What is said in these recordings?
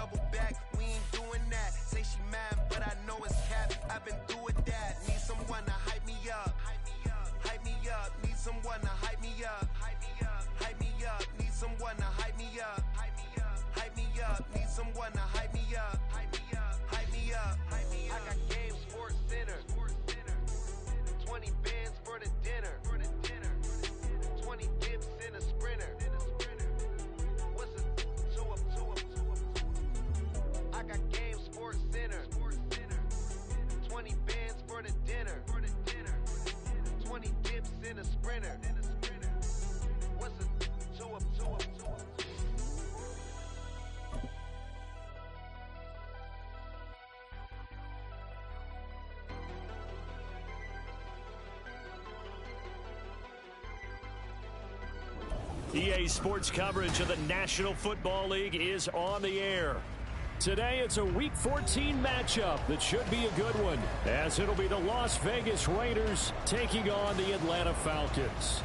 double back, we ain't doing that. Say she mad, but I know it's cap. I've been through with that. Need someone to hype me up. Hype me up. Need someone to hype me up. Hype me up. Need someone to hype me up. Hype me up. Need someone to hype me up. Hype me up. I got Game Sports Center. 20 bands for the dinner. 20 dips in a sprinter. What's a 2 up? I got Game Sports Center. 20 bands for the dinner. 20 dips in a sprinter. What's a 2 up? EA Sports coverage of the National Football League is on the air. Today, it's a Week 14 matchup that should be a good one, as it'll be the Las Vegas Raiders taking on the Atlanta Falcons.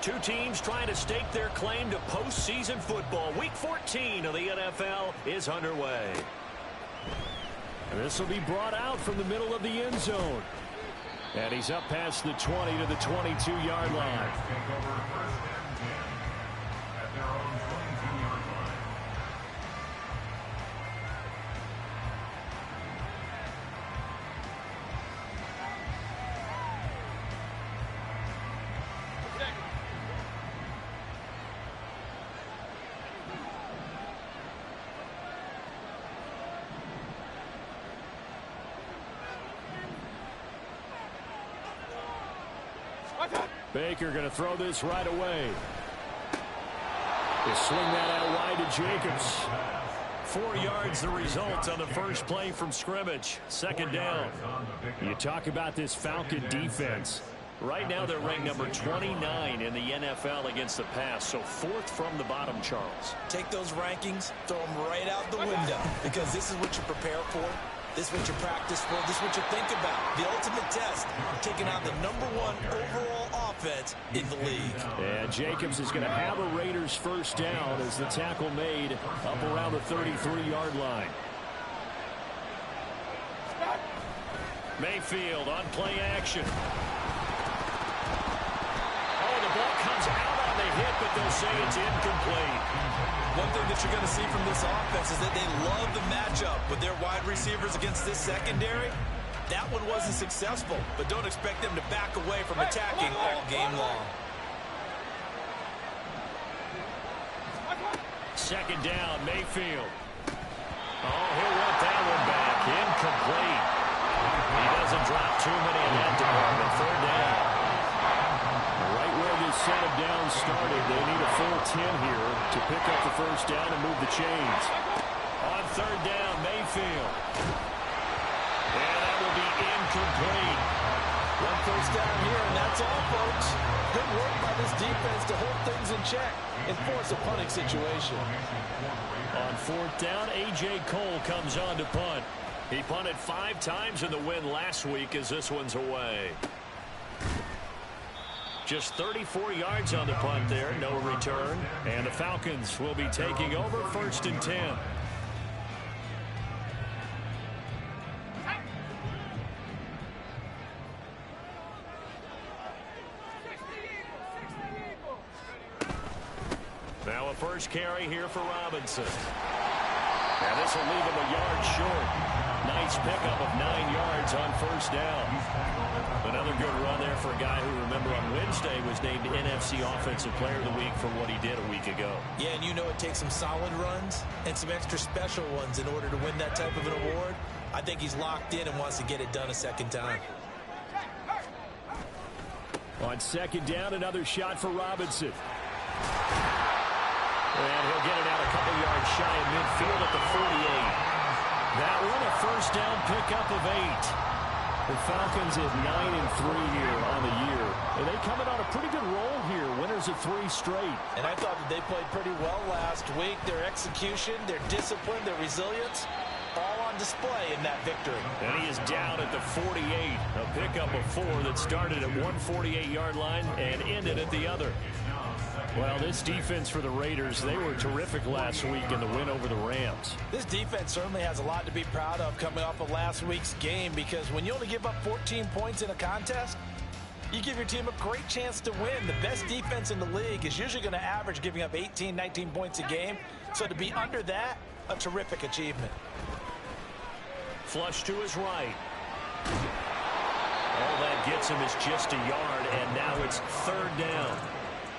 Two teams trying to stake their claim to postseason football. Week 14 of the NFL is underway. And this will be brought out from the middle of the end zone. And he's up past the 20 to the 22-yard line. Baker going to throw this right away. They swing that out wide to Jacobs. 4 yards the result on the first play from scrimmage. Second down. You talk about this Falcon defense. Right now they're ranked number 29 in the NFL against the pass. So 4th from the bottom, Charles. Take those rankings, throw them right out the window. Because this is what you prepare for. This is what you practice for. This is what you think about. The ultimate test, taking on the #1 overall offense in the league. And Jacobs is going to have a Raiders first down as the tackle made up around the 33-yard line. Mayfield on play action. Oh, the ball comes out on the hit, but they'll say it's incomplete. One thing that you're going to see from this offense is that they love the matchup with their wide receivers against this secondary. That one wasn't successful, but don't expect them to back away from attacking all game long. Second down, Mayfield. Oh, he'll want that one back. Incomplete. He doesn't drop too many in that department. Third down. Right where this set of downs started, they need a full 10 here to pick up the first down and move the chains. On third down, Mayfield. And that will be incomplete. One first down here, and that's all, folks. Good work by this defense to hold things in check and force a punting situation. On fourth down, A.J. Cole comes on to punt. He punted 5 times in the win last week as this one's away. Just 34 yards on the punt there, no return. And the Falcons will be taking over first and 10. Now a first carry here for Robinson. And this will leave him a yard short. Nice pickup of 9 yards on first down. Another good run there for a guy who, remember, on Wednesday was named NFC Offensive Player of the Week for what he did a week ago. Yeah, and you know it takes some solid runs and some extra special ones in order to win that type of an award. I think he's locked in and wants to get it done a second time. On second down, another shot for Robinson. And he'll get it out a couple yards shy of midfield at the 48. That one a first down pickup of 8. The Falcons at 9-3 here on the year. And they coming on a pretty good roll here. Winners of 3 straight. And I thought that they played pretty well last week. Their execution, their discipline, their resilience, all on display in that victory. And he is down at the 48. A pickup of 4 that started at one 48-yard line and ended at the other. Well, this defense for the Raiders, they were terrific last week in the win over the Rams. This defense certainly has a lot to be proud of coming off of last week's game, because when you only give up 14 points in a contest, you give your team a great chance to win. The best defense in the league is usually going to average giving up 18, 19 points a game. So to be under that, a terrific achievement. Flush to his right. All that gets him is just a yard, and now it's 3rd down.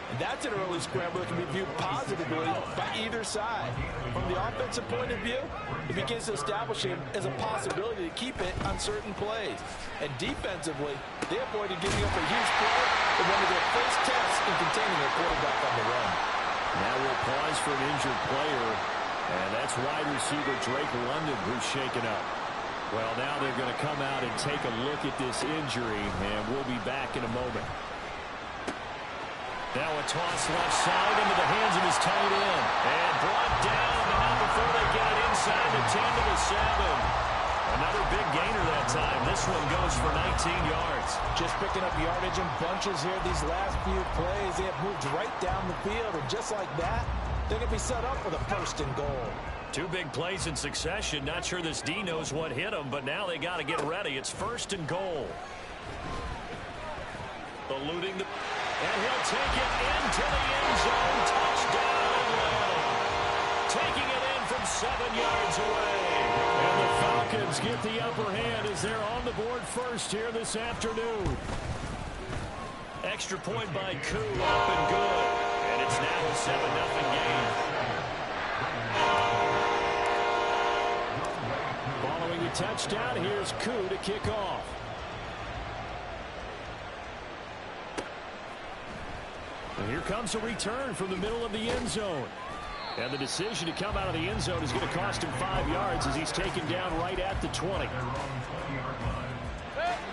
And that's an early scramble that can be viewed positively by either side. From the offensive point of view, it begins to establish him as a possibility to keep it on certain plays. And defensively, they avoided giving up a huge play in one of their first tests in containing their quarterback on the run. Now we'll pause for an injured player, and that's wide receiver Drake London who's shaken up. Well, now they're going to come out and take a look at this injury, and we'll be back in a moment. Now a toss left side into the hands of his tight end. And brought down, but not before they get it inside the 10 to the 7. Another big gainer that time. This one goes for 19 yards. Just picking up yardage in bunches here these last few plays. They have moved right down the field, and just like that, they're going to be set up for the 1st and goal. 2 big plays in succession. Not sure this D knows what hit him, but now they got to get ready. It's 1st and goal. Eluding the... And he'll take it into the end zone. Touchdown, Atlanta. Taking it in from 7 yards away. And the Falcons get the upper hand as they're on the board first here this afternoon. Extra point by Koo, up and good. And it's now a 7-0 game. Following the touchdown, here's Koo to kick off. And here comes a return from the middle of the end zone. And the decision to come out of the end zone is going to cost him 5 yards as he's taken down right at the 20.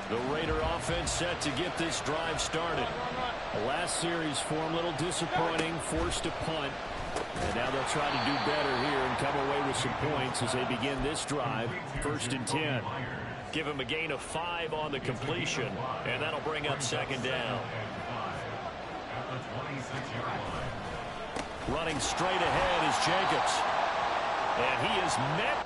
The Raider offense set to get this drive started. The last series for him, a little disappointing, forced a punt. And now they'll try to do better here and come away with some points as they begin this drive, 1st and 10. Give him a gain of 5 on the completion, and that'll bring up 2nd down. Running straight ahead is Jacobs. And he is met.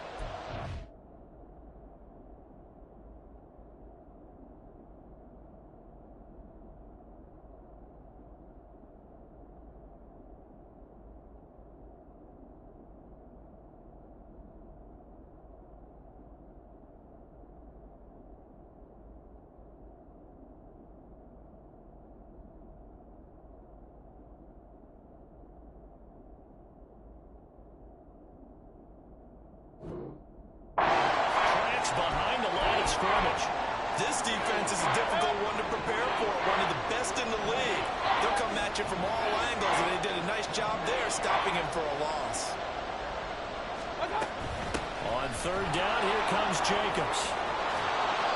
Behind the line of scrimmage. This defense is a difficult one to prepare for, one of the best in the league. They'll come at you from all angles, and they did a nice job there stopping him for a loss. On 3rd down, here comes Jacobs.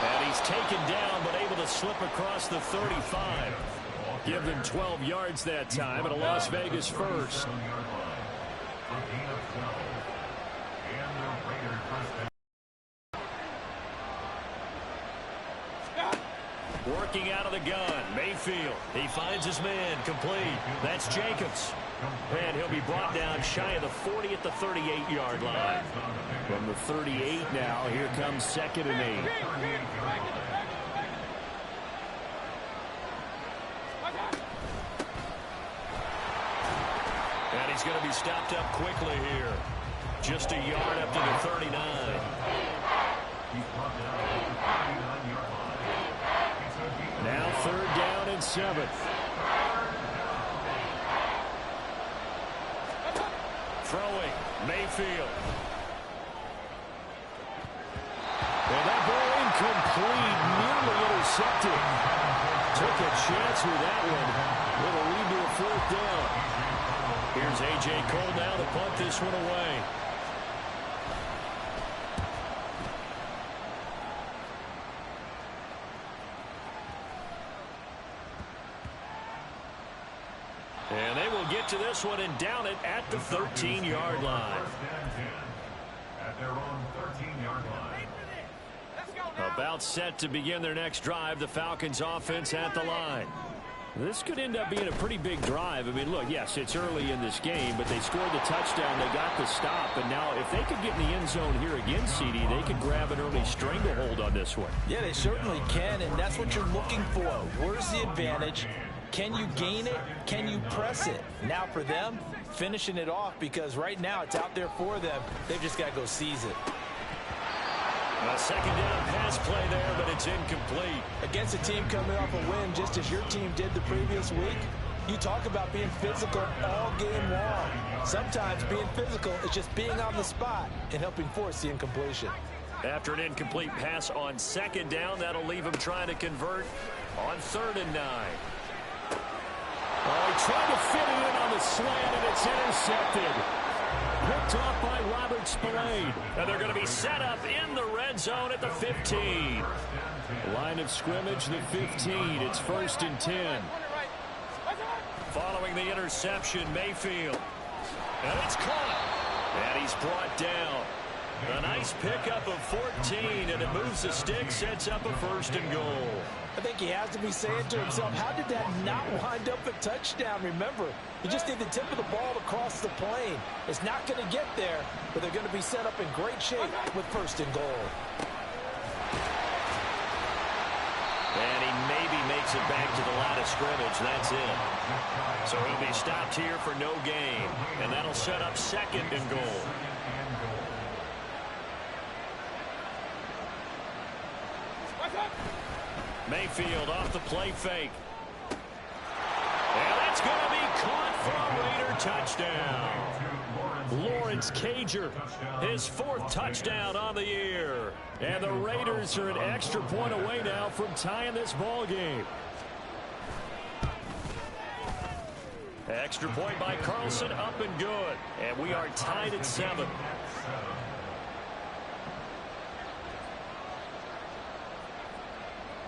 And he's taken down, but able to slip across the 35. Give them 12 yards that time, and a Las Vegas first. Working out of the gun, Mayfield. He finds his man, complete. That's Jacobs. And he'll be brought down shy of the 40 at the 38-yard line. From the 38 now, here comes 2nd and 8. And he's going to be stopped up quickly here. Just a yard up to the 39. Now 3rd down and 7. Throwing, Mayfield. Well, that ball incomplete, nearly intercepted. Took a chance with that one. It'll lead to a 4th down. Here's A.J. Cole now to punt this one away. And they will get to this one and down it at the 13-yard line. At their own 13-yard line. About set to begin their next drive. The Falcons offense at the line. This could end up being a pretty big drive. I mean, look, yes, it's early in this game, but they scored the touchdown. They got the stop. And now if they could get in the end zone here again, CD, they could grab an early stranglehold on this one. Yeah, they certainly can, and that's what you're looking for. Where's the advantage? Can you gain it? Can you press it? Now for them, finishing it off, because right now it's out there for them. They've just got to go seize it. A second down pass play there, but it's incomplete. Against a team coming off a win, just as your team did the previous week, you talk about being physical all game long. Sometimes being physical is just being on the spot and helping force the incompletion. After an incomplete pass on second down, that'll leave him trying to convert on 3rd and 9. Oh, he tried to fit it in on the slant, and it's intercepted. Picked off by Robert Spillane. And they're going to be set up in the red zone at the 15. Line of scrimmage, the 15. It's 1st and 10. Following the interception, Mayfield. And it's caught. And he's brought down. A nice pickup of 14, and it moves the stick, sets up a 1st and goal. I think he has to be saying to himself, how did that not wind up a touchdown? Remember, you just need the tip of the ball across the plane. It's not going to get there, but they're going to be set up in great shape with 1st and goal. And he maybe makes it back to the line of scrimmage. That's it. So he'll be stopped here for no gain, and that'll set up 2nd and goal. Mayfield off the play fake. And that's going to be caught for a Raider touchdown. Lawrence Cager, his 4th touchdown on the year. And the Raiders are an extra point away now from tying this ball game. Extra point by Carlson, up and good. And we are tied at 7.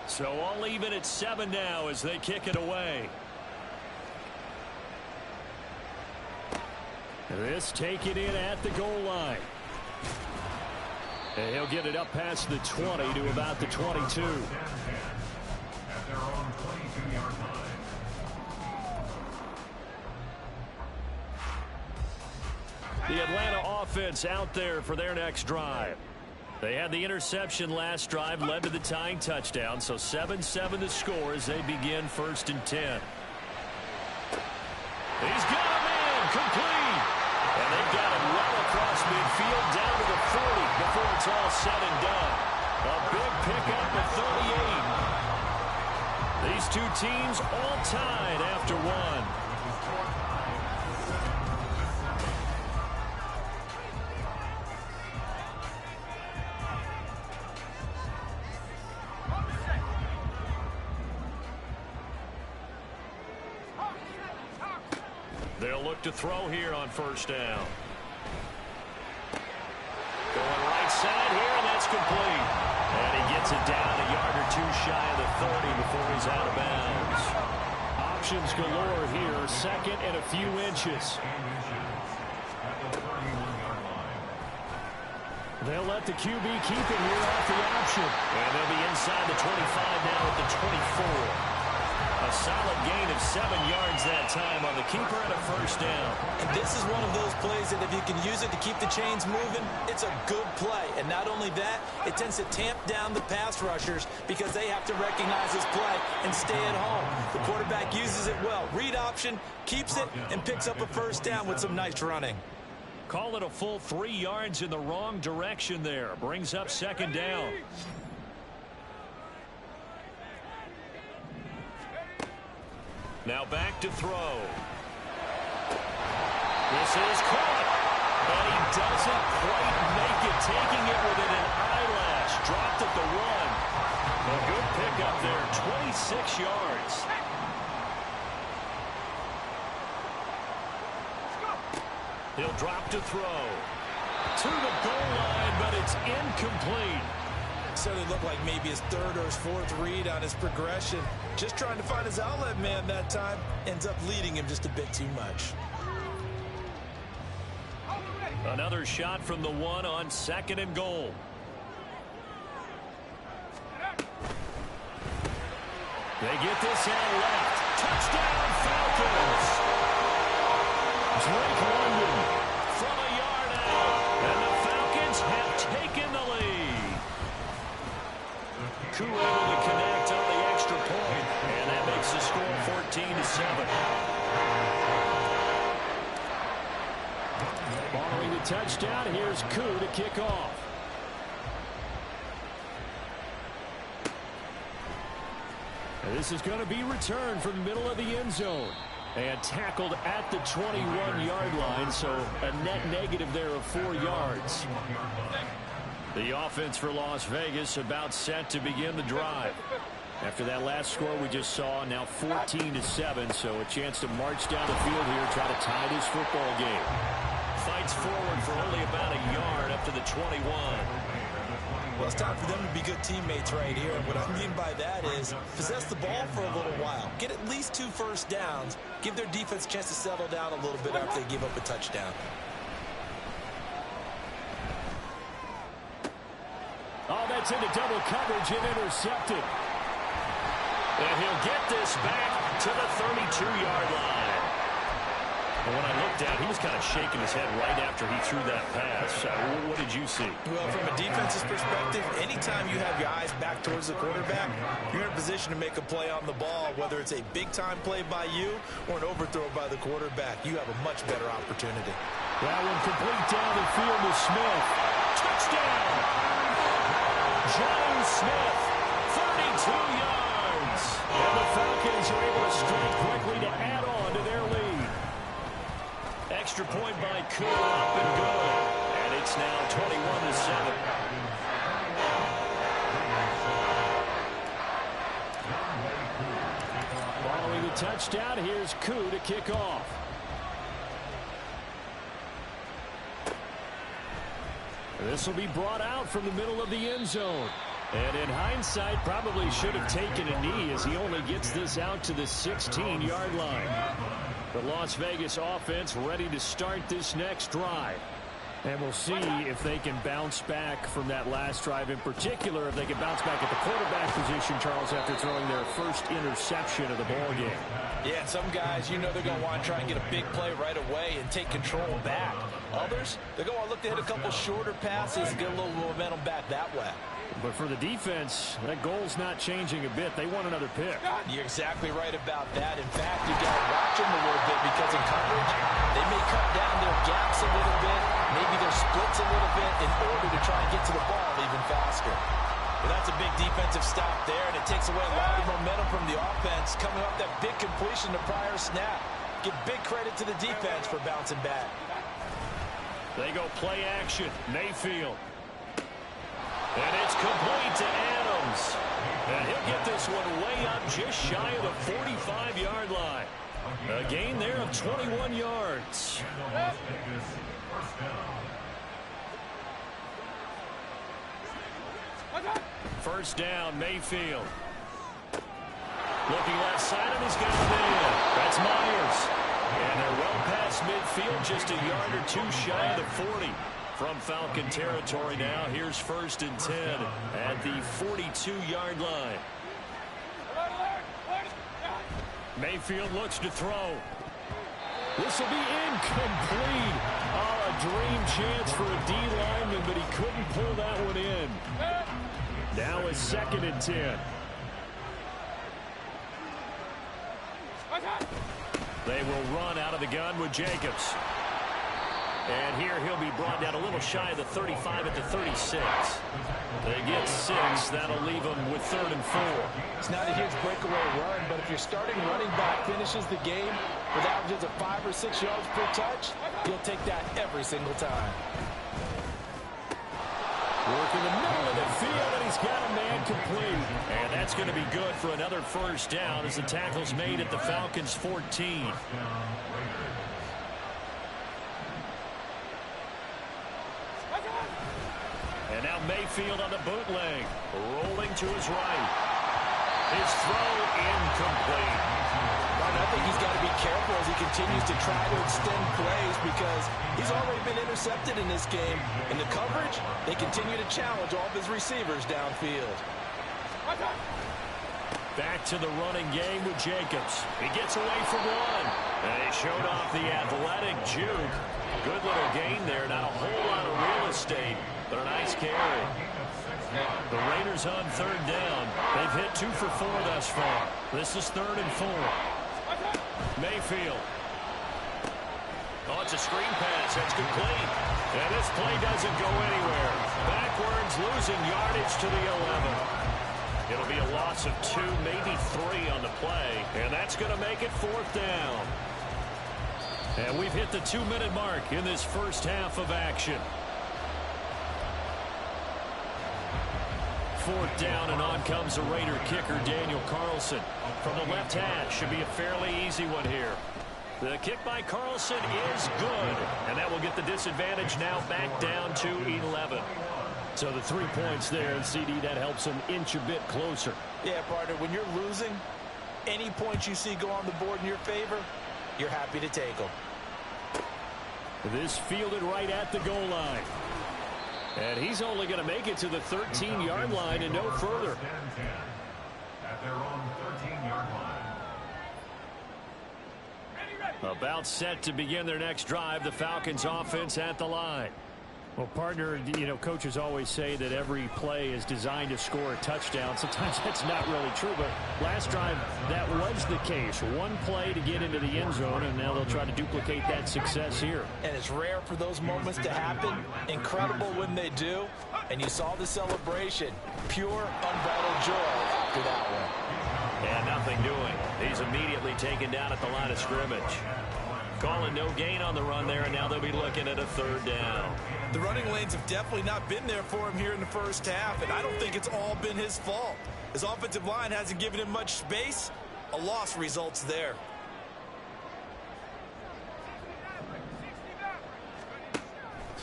So all even at 7 now as they kick it away. This taken in at the goal line. And he'll get it up past the 20 to about the 22. The Atlanta offense out there for their next drive. They had the interception last drive, led to the tying touchdown, so 7-7 the score as they begin 1st and 10. He's got a man, complete. And they've got him well across midfield, down to the 40 before it's all said and done. A big pickup at 38. These two teams all tied after 1. They'll look to throw here on 1st down. Going right side here, and that's complete. And he gets it down a yard or 2 shy of the 30 before he's out of bounds. Options galore here, 2nd and a few inches. They'll let the QB keep it here off the option. And they'll be inside the 25 now at the 24. A solid gain of 7 yards that time on the keeper and a 1st down. And this is one of those plays that if you can use it to keep the chains moving, it's a good play. And not only that, it tends to tamp down the pass rushers because they have to recognize this play and stay at home. The quarterback uses it well. Read option, keeps it, and picks up a 1st down with some nice running. Call it a full 3 yards in the wrong direction there. Brings up 2nd down. Now back to throw. This is caught. And he doesn't quite make it, taking it within an eyelash. Dropped at the 1. A good pickup there, 26 yards. He'll drop to throw. To the goal line, but it's incomplete. Certainly looked like maybe his 3rd or his 4th read on his progression. Just trying to find his outlet man that time. Ends up leading him just a bit too much. Another shot from the 1 on 2nd and goal. They get this out left. Touchdown, Falcons. Drake London from a yard out. And the Falcons have taken the lead. Koo able to connect on the extra point. And that makes the score 14-7. Following the touchdown, here's Koo to kick off. This is going to be returned from the middle of the end zone. And tackled at the 21-yard line, so a net negative there of 4 yards. The offense for Las Vegas about set to begin the drive. After that last score we just saw, now 14-7, so a chance to march down the field here, try to tie this football game. Fights forward for only about a yard up to the 21. Well, it's time for them to be good teammates right here. And what I mean by that is possess the ball for a little while. Get at least 2 first downs. Give their defense a chance to settle down a little bit after they give up a touchdown. Oh, that's into double coverage and intercepted. And he'll get this back to the 32-yard line. And when I looked at, he was kind of shaking his head right after he threw that pass. What did you see? Well, from a defense's perspective, anytime you have your eyes back towards the quarterback, you're in a position to make a play on the ball, whether it's a big-time play by you or an overthrow by the quarterback. You have a much better opportunity. That one complete down the field to Smith. Touchdown! John Smith, 32 yards. And the Falcons are able to strike quickly to add on to their lead. Extra point by Koo, up and good. And it's now 21-7. Following the touchdown, here's Koo to kick off. This will be brought out from the middle of the end zone. And in hindsight, probably should have taken a knee as he only gets this out to the 16-yard line. The Las Vegas offense ready to start this next drive. And we'll see if they can bounce back from that last drive, in particular if they can bounce back at the quarterback position, Charles, after throwing their first interception of the ball game. Yeah, some guys, you know they're going to want to try and get a big play right away and take control back. Others, they're going to want to look to hit a couple shorter passes and get a little momentum back that way. But for the defense, that goal's not changing a bit. They want another pick. You're exactly right about that. In fact, you've got to watch them a little bit because in coverage, they may cut down their gaps a little bit, maybe their splits a little bit in order to try and get to the ball even faster. Well, that's a big defensive stop there, and it takes away a lot of momentum from the offense coming off that big completion the prior snap. Give big credit to the defense for bouncing back. They go play action. Mayfield. And it's complete to Adams. And he'll get this one way up just shy of the 45-yard line. A gain there of 21 yards. First down, Mayfield. Looking left side, and he's got it in. That's Myers. And they're well past midfield, just a yard or two shy of the 40. From Falcon territory now, here's 1st and 10 at the 42-yard line. Mayfield looks to throw. This will be incomplete. Oh, a dream chance for a D lineman, but he couldn't pull that one in. Now it's 2nd and 10. They will run out of the gun with Jacobs. And here he'll be brought down a little shy of the 35 at the 36. They get 6. That'll leave them with 3rd and 4. It's not a huge breakaway run, but if your starting running back finishes the game with averages of 5 or 6 yards per touch, you'll take that every single time. Work in the middle of the field, and he's got a man complete. And that's going to be good for another first down as the tackle's made at the Falcons' 14. And now Mayfield on the bootleg, rolling to his right. His throw incomplete. I think he's got to be careful as he continues to try to extend plays because he's already been intercepted in this game. In the coverage, they continue to challenge all of his receivers downfield. Back to the running game with Jacobs. He gets away from one. And he showed off the athletic juke. Good little gain there. Not a whole lot of real estate, but a nice carry. The Raiders on third down. They've hit 2 for 4 thus far. This is 3rd and 4. Mayfield. Oh, it's a screen pass. That's complete. And this play doesn't go anywhere. Backwards, losing yardage to the 11. It'll be a loss of 2, maybe 3 on the play. And that's going to make it 4th down. And we've hit the 2-minute mark in this first half of action. 4th down, and on comes the Raider kicker, Daniel Carlson. From the left hash, should be a fairly easy one here. The kick by Carlson is good, and that will get the disadvantage now back down to 11. So the 3 points there, and CD, that helps them inch a bit closer. Yeah, partner, when you're losing, any points you see go on the board in your favor, you're happy to take them. This fielded right at the goal line. And he's only going to make it to the 13-yard line and no further. At their own 13-yard line. About set to begin their next drive, the Falcons offense at the line. Well, partner, you know, coaches always say that every play is designed to score a touchdown. Sometimes that's not really true, but last drive, that was the case. One play to get into the end zone, and now they'll try to duplicate that success here. And it's rare for those moments to happen. Incredible when they do. And you saw the celebration. Pure, unbridled joy after that one. And nothing doing. He's immediately taken down at the line of scrimmage. Calling no gain on the run there, and now they'll be looking at a 3rd down. The running lanes have definitely not been there for him here in the first half, and I don't think it's all been his fault. His offensive line hasn't given him much space. A loss results there.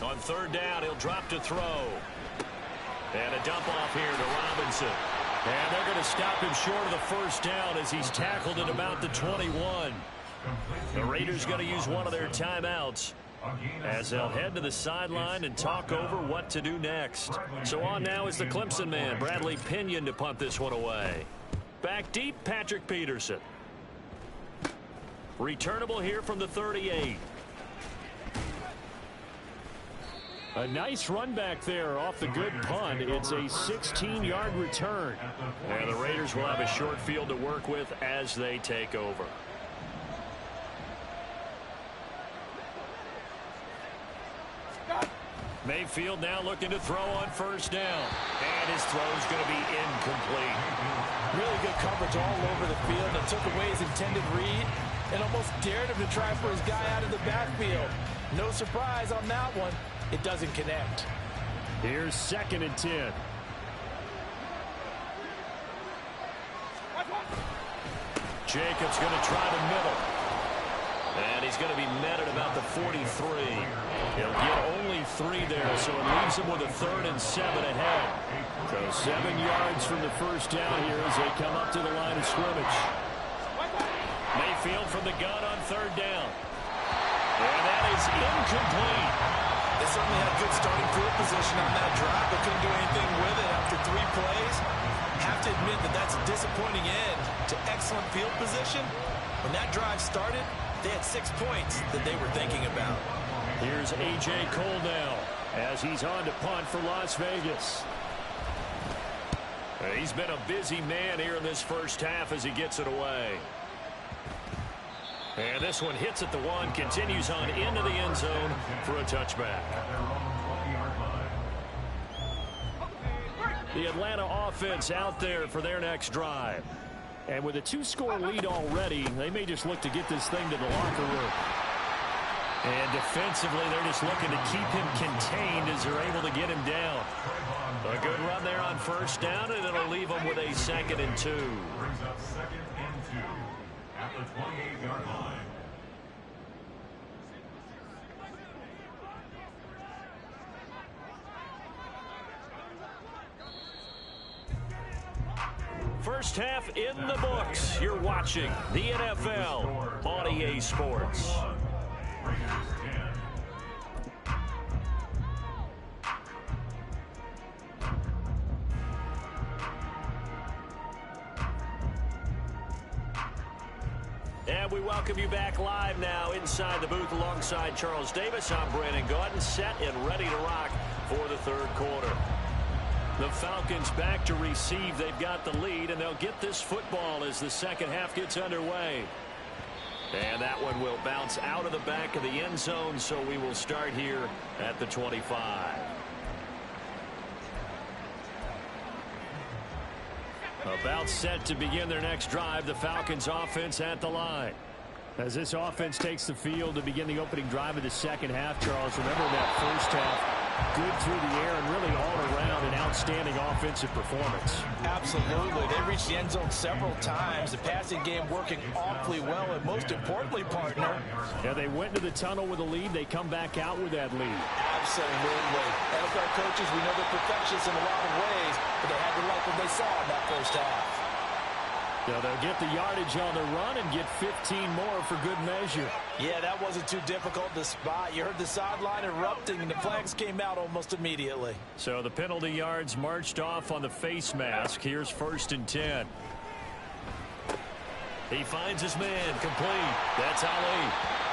On 3rd down, he'll drop to throw. And a dump off here to Robinson. And they're going to stop him short of the 1st down as he's tackled at about the 21. The Raiders going to use one of their timeouts as they'll head to the sideline and talk over what to do next. So on now is the Clemson man, Bradley Pinion, to punt this one away. Back deep, Patrick Peterson. Returnable here from the 38. A nice run back there off the good punt. It's a 16-yard return. And the Raiders will have a short field to work with as they take over. Mayfield now looking to throw on 1st down. And his throw's going to be incomplete. Really good coverage all over the field and took away his intended read and almost dared him to try for his guy out of the backfield. No surprise on that one. It doesn't connect. Here's 2nd and 10. Jacobs going to try the middle. And he's going to be met at about the 43. He'll get only 3 there, so it leaves him with a 3rd and 7 ahead. So 7 yards from the 1st down here as they come up to the line of scrimmage. Mayfield from the gun on 3rd down. And that is incomplete. They certainly had good starting field position on that drive, but couldn't do anything with it after 3 plays. Have to admit that that's a disappointing end to excellent field position. When that drive started, they had 6 points that they were thinking about. Here's A.J. Cole now as he's on to punt for Las Vegas. He's been a busy man here in this first half as he gets it away. And this one hits at the 1, continues on into the end zone for a touchback. The Atlanta offense out there for their next drive. And with a 2-score lead already, they may just look to get this thing to the locker room. And defensively, they're just looking to keep him contained as they're able to get him down. A good run there on 1st down, and it'll leave them with a 2nd and 2. Brings up 2nd and 2 at the 28-yard line. First half in the books. You're watching the NFL on EA Sports. And we welcome you back live now inside the booth alongside Charles Davis. I'm Brandon Gaudin, set and ready to rock for the third quarter. The Falcons back to receive. They've got the lead, and they'll get this football as the second half gets underway. And that one will bounce out of the back of the end zone, so we will start here at the 25. About set to begin their next drive, the Falcons offense at the line. As this offense takes the field to begin the opening drive of the second half, Charles, remember that first half, good through the air and really all around an outstanding offensive performance. Absolutely. They reached the end zone several times. The passing game working awfully well, and most importantly, partner. Yeah, they went into the tunnel with a lead. They come back out with that lead. Absolutely. NFL coaches, we know they're perfectionists in a lot of ways, but they had to like what they saw in that first half. So they'll get the yardage on the run and get 15 more for good measure. Yeah, that wasn't too difficult to spot. You heard the sideline erupting, and the flags came out almost immediately. So the penalty yards marched off on the face mask. Here's 1st and 10. He finds his man, complete. That's Ali.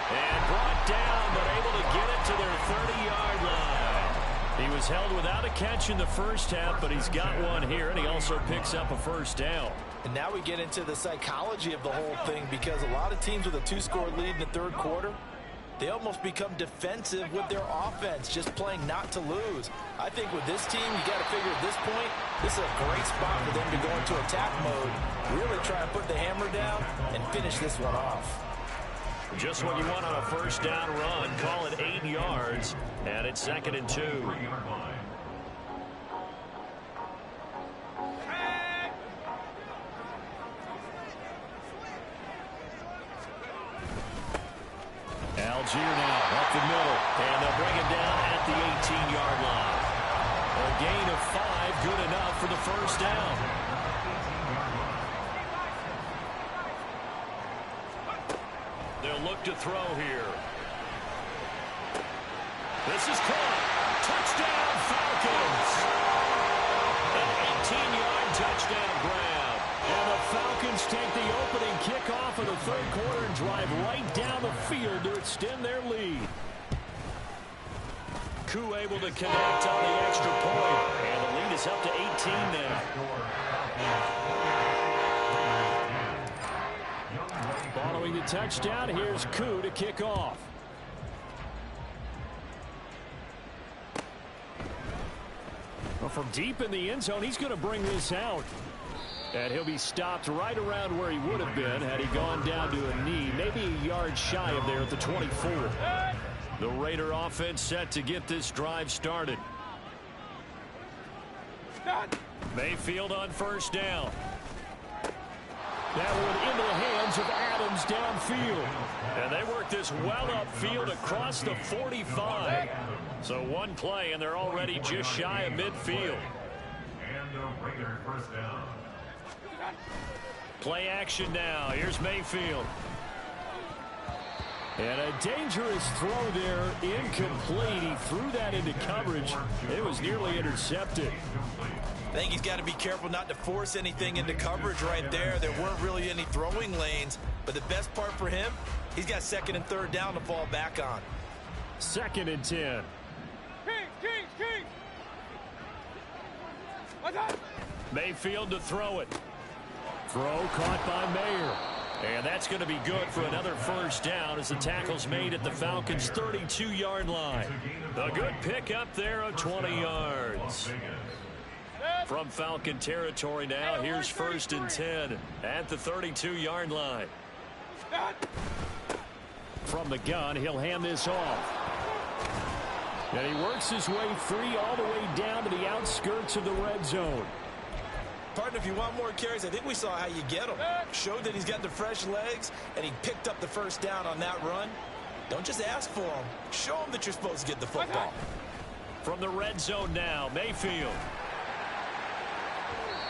And brought down, but able to get it to their 30-yard line. He was held without a catch in the first half, but he's got one here, and he also picks up a first down. And now we get into the psychology of the whole thing, because a lot of teams with a 2-score lead in the third quarter, they almost become defensive with their offense, just playing not to lose. I think with this team, you got to figure at this point, this is a great spot for them to go into attack mode, really try and put the hammer down and finish this one off. Just what you want on a first down run. Call it 8 yards, and it's 2nd and 2. Algier now up the middle, and they'll bring it down at the 18-yard line. A gain of 5, good enough for the first down. They'll look to throw here. This is caught. Touchdown, Falcons. An 18-yard touchdown grab. And the Falcons take the opening kickoff of the third quarter and drive right down the field to extend their lead. Koo able to connect on the extra point. And the lead is up to 18 now. Following the touchdown, here's Koo to kick off. Well, from deep in the end zone, he's going to bring this out. And he'll be stopped right around where he would have been had he gone down to a knee, maybe a yard shy of there at the 24. The Raider offense set to get this drive started. Mayfield on first down. That one into the hands of Adams downfield. And they work this well upfield across the 45. So one play, and they're already just shy of midfield. And a Raider first down. Play action now. Here's Mayfield. And a dangerous throw there, incomplete. He threw that into coverage. It was nearly intercepted. I think he's got to be careful not to force anything into coverage right there. There weren't really any throwing lanes, but the best part for him, he's got 2nd and 3rd down to fall back on. 2nd and 10. Mayfield to throw it. Throw caught by Mayer. And that's going to be good for another first down as the tackle's made at the Falcons' 32-yard line. A good pick up there of 20 yards. From Falcon territory now, here's 1st and 10 at the 32-yard line. From the gun, he'll hand this off. And he works his way free all the way down to the outskirts of the red zone. Partner, if you want more carries, I think we saw how you get them. Showed that he's got the fresh legs, and he picked up the first down on that run. Don't just ask for them. Show them that you're supposed to get the football. From the red zone now, Mayfield.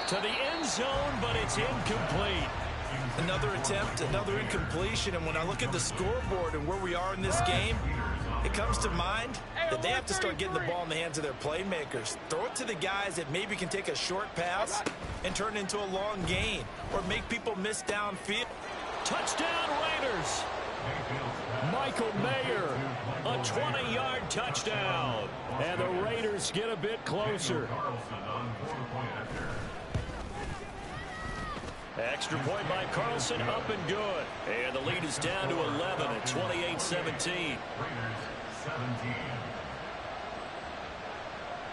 To the end zone, but it's incomplete. Another attempt, another incompletion, and when I look at the scoreboard and where we are in this game, it comes to mind that they have to start getting the ball in the hands of their playmakers. Throw it to the guys that maybe can take a short pass and turn it into a long gain or make people miss downfield. Touchdown, Raiders. Michael Mayer, a 20-yard touchdown. And the Raiders get a bit closer. Extra point by Carlson, up and good. And the lead is down to 11 at 28-17.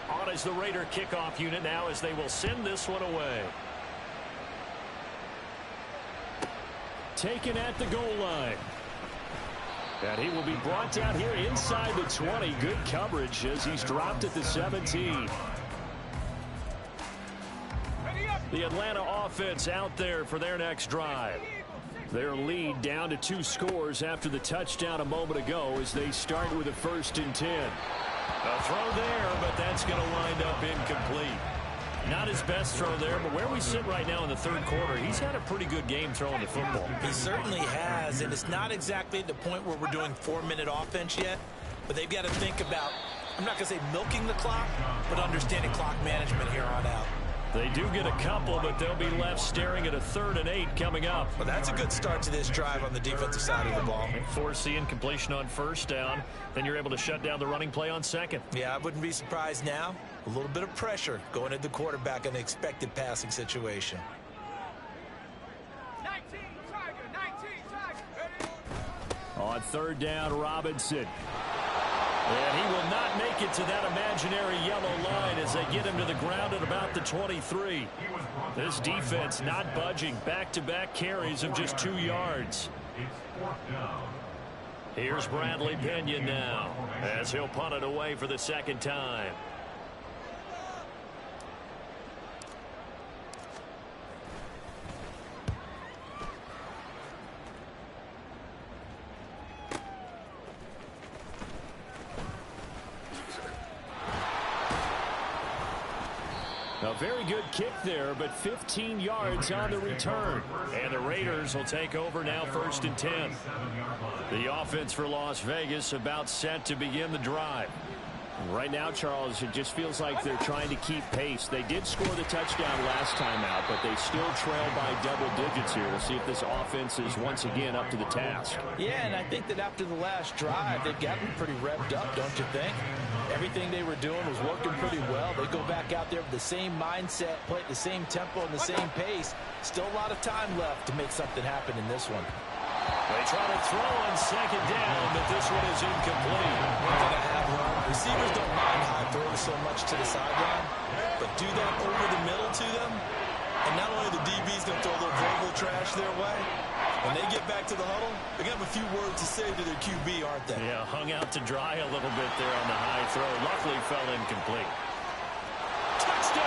On is the Raider kickoff unit now as they will send this one away. Taken at the goal line. And he will be brought down here inside the 20. Good coverage as he's dropped at the 17. The Atlanta offense out there for their next drive. Their lead down to 2 scores after the touchdown a moment ago as they start with a 1st and 10. A throw there, but that's going to wind up incomplete. Not his best throw there, but where we sit right now in the 3rd quarter, he's had a pretty good game throwing the football. He certainly has, and it's not exactly at the point where we're doing 4-minute offense yet, but they've got to think about, I'm not going to say milking the clock, but understanding clock management here on out. They do get a couple, but they'll be left staring at a 3rd and 8 coming up. Well, that's a good start to this drive on the defensive side of the ball. Force the incompletion on 1st down. Then you're able to shut down the running play on 2nd. Yeah, I wouldn't be surprised now. A little bit of pressure going at the quarterback in an expected passing situation. 19, Tiger, on 3rd down, Robinson. And he will not make it to that imaginary yellow line as they get him to the ground at about the 23. This defense not budging. Back-to-back carries of just 2 yards. Here's Bradley Pinion now as he'll punt it away for the 2nd time. A very good kick there, but 15 yards on the return. And the Raiders will take over now 1st and 10. The offense for Las Vegas about set to begin the drive. Right now, Charles, it just feels like they're trying to keep pace. They did score the touchdown last time out, but they still trail by double digits here. We'll see if this offense is once again up to the task. Yeah, and I think that after the last drive, they've gotten pretty revved up, don't you think? Everything they were doing was working pretty well. They go back out there with the same mindset, play at the same tempo and the same pace. Still a lot of time left to make something happen in this one. They try to throw on 2nd down, but this one is incomplete. Receivers don't mind high throws so much to the sideline, but do that over the middle to them, and not only the DB's going to throw a little verbal trash their way, when they get back to the huddle, they got a few words to say to their QB, aren't they? Yeah, hung out to dry a little bit there on the high throw. Luckily fell incomplete. Touchdown!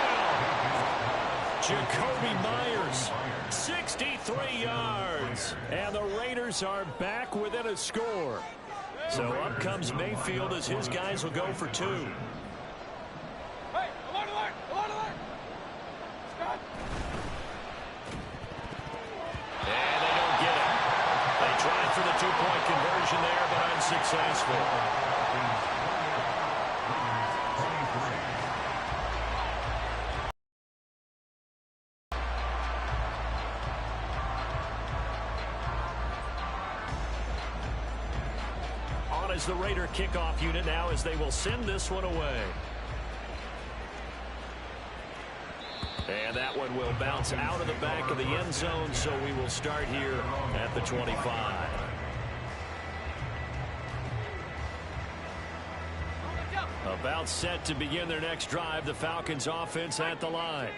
Jacoby Myers, 63 yards. And the Raiders are back within a score. So up comes Mayfield as his guys will go for 2. Hey, alert, alert, alert, alert. Scott. And they don't get it. They tried for the 2-point conversion there, but unsuccessful. Is the Raider kickoff unit now as they will send this one away. And that one will bounce out of the back of the end zone, so we will start here at the 25. About set to begin their next drive, the Falcons offense at the line.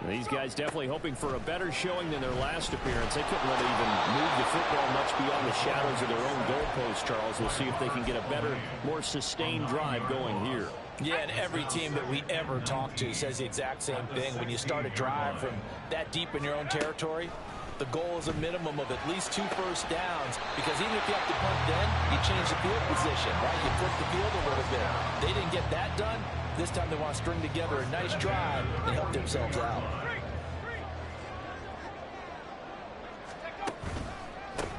These guys definitely hoping for a better showing than their last appearance. They couldn't really even move the football much beyond the shadows of their own goalpost, Charles. We'll see if they can get a better, more sustained drive going here. Yeah, and every team that we ever talk to says the exact same thing. When you start a drive from that deep in your own territory, the goal is a minimum of at least 2 first downs, because even if you have to punt then, you change the field position, right? You flip the field a little bit. They didn't get that done. This time they want to string together a nice drive and help themselves out.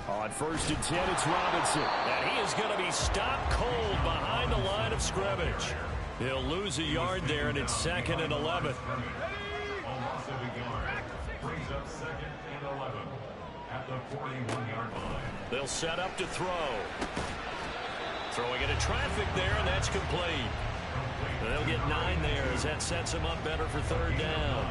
On 1st and 10, it's Robinson. And he is going to be stopped cold behind the line of scrimmage. He'll lose a yard there, and it's 2nd and 11. Brings up 2nd and 11 at the the 41-yard line. They'll set up to throw. Throwing into traffic there, and that's complete. They'll get 9 there as that sets them up better for third down.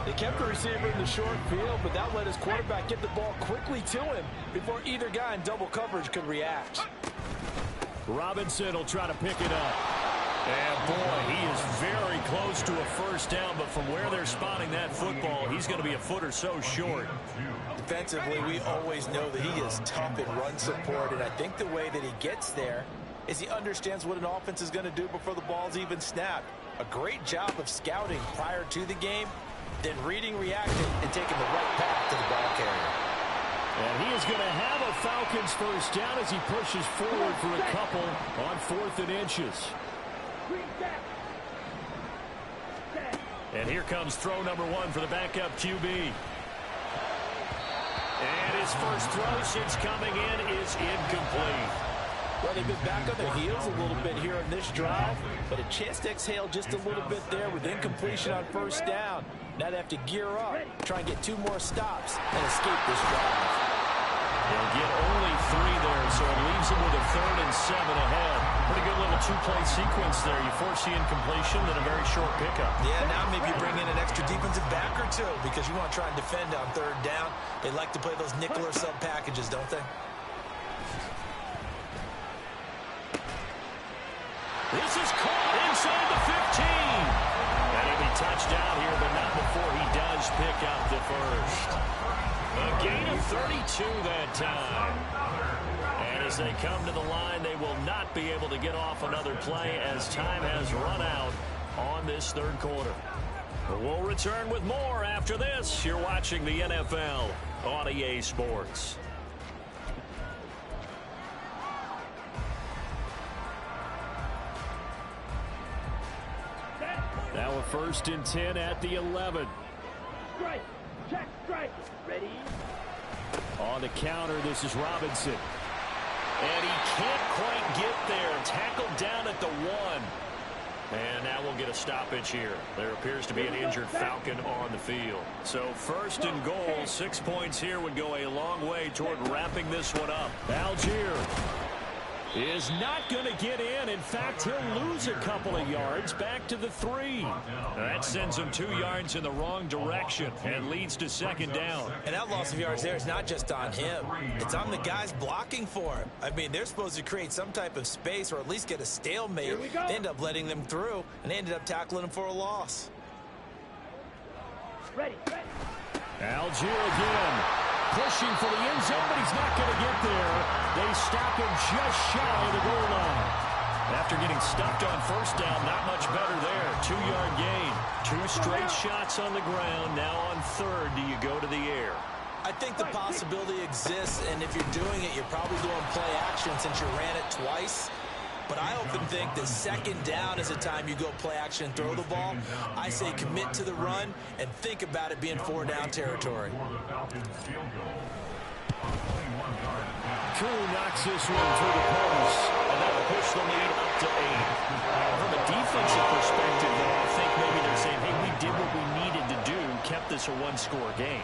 They kept the receiver in the short field, but that let his quarterback get the ball quickly to him before either guy in double coverage could react. Robinson will try to pick it up. And boy, he is very close to a first down, but from where they're spotting that football, he's going to be a foot or so short. Defensively, we always know that he is tough in run support, and I think the way that he gets there is he understands what an offense is going to do before the ball's even snapped. A great job of scouting prior to the game, then reading, reacting, and taking the right path to the ball carrier. And he is going to have a Falcons first down as he pushes forward for a couple on 4th and inches. And here comes throw number 1 for the backup QB. And his first throw since coming in is incomplete. Well, they've been back on their heels a little bit here in this drive, but a chance to exhale just a little bit there with incompletion on first down. Now they have to gear up, try and get 2 more stops, and escape this drive. They'll get only 3 there, so it leaves them with a 3rd and 7 ahead. Pretty good little 2-play sequence there. You force the incompletion, then a very short pickup. Yeah, now maybe you bring in an extra defensive back or 2 because you want to try and defend on 3rd down. They like to play those nickel or sub packages, don't they? This is caught inside the 15. And he'll be touched out here, but not before he does pick up the first. A gain of 32 that time. And as they come to the line, they will not be able to get off another play as time has run out on this 3rd quarter. We'll return with more after this. You're watching the NFL on EA Sports. Now a 1st and 10 at the 11. Strike. Check. Strike. Ready. On the counter, this is Robinson. And he can't quite get there. Tackled down at the 1. And now we'll get a stoppage here. There appears to be an injured Falcon on the field. So 1st and goal, 6 points here would go a long way toward wrapping this one up. Algier is not going to get in. In fact, he'll lose a couple of yards back to the 3. That sends him 2 yards in the wrong direction and leads to 2nd down. And that loss of yards there is not just on him. It's on the guys blocking for him. I mean, they're supposed to create some type of space or at least get a stalemate. They end up letting them through, and they ended up tackling him for a loss. Ready. Algier again. Pushing for the end zone, but he's not going to get there. They stop him just shy of the goal line. After getting stuffed on 1st down, not much better there. 2-yard gain. 2 straight shots on the ground. Now on 3rd, do you go to the air? I think the possibility exists, and if you're doing it, you're probably doing play action since you ran it twice. But I often think that 2nd down is a time you go play action and throw the ball. I say commit to the run and think about it being 4-down territory. Crew knocks this one through the post. And that'll push the lead up to 8. From a defensive perspective, though, I think maybe they're saying, hey, we did what we needed to do, kept this a 1-score game.